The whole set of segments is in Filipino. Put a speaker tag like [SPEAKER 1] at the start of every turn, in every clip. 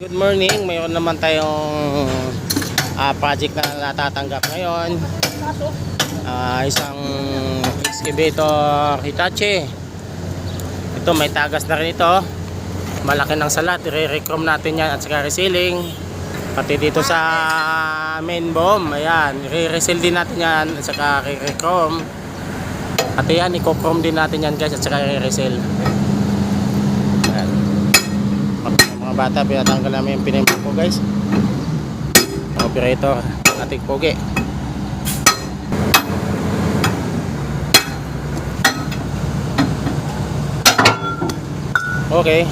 [SPEAKER 1] Good morning, mayroon naman tayong project na natatanggap ngayon. Isang excavator Hitachi. Ito may tagas na rin ito. Malaki ng salat, i-rechrome natin yan at saka resealing. Pati dito sa main bomb, ayan, i-reseal din natin yan at saka i-rechrome. Pati yan, i-chrome din natin yan guys at saka i-reseal. Mga bata, pinatanggal namin yung pinimpo ko guys. Operator, ating pogi. Okay.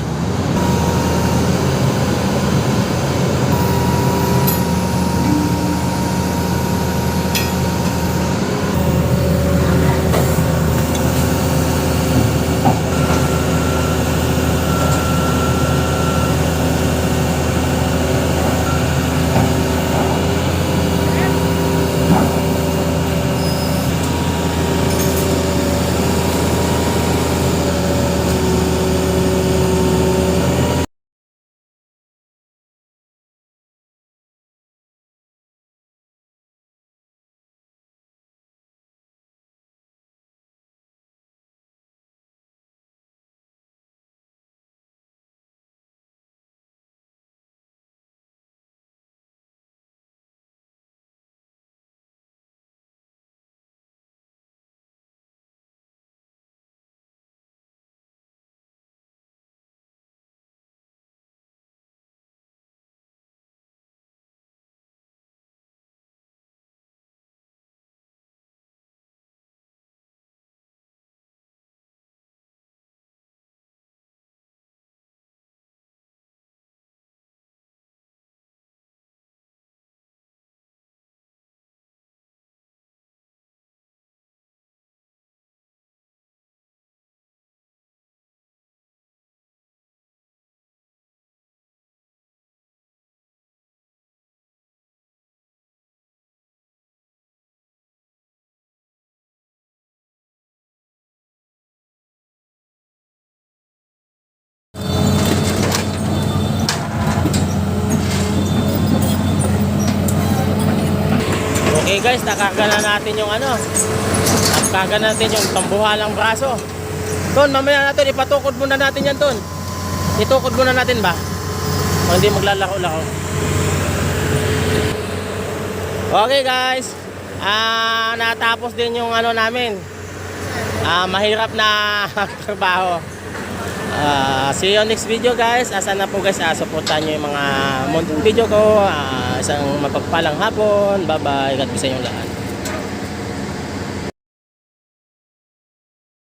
[SPEAKER 1] Okay guys, nakarga na natin yung nakarga natin yung tambuhalang braso. Ton, mamaya natin ipatukod muna natin yan, Ton. Itukod muna natin ba? O hindi maglalako-lako. Okay guys, natapos din yung namin. Mahirap na trabaho. See you next video guys. Sana po guys, supportan nyo yung mga munting video ko. Isang mapagpalang hapon. Bye bye. God bless sa inyong lahat.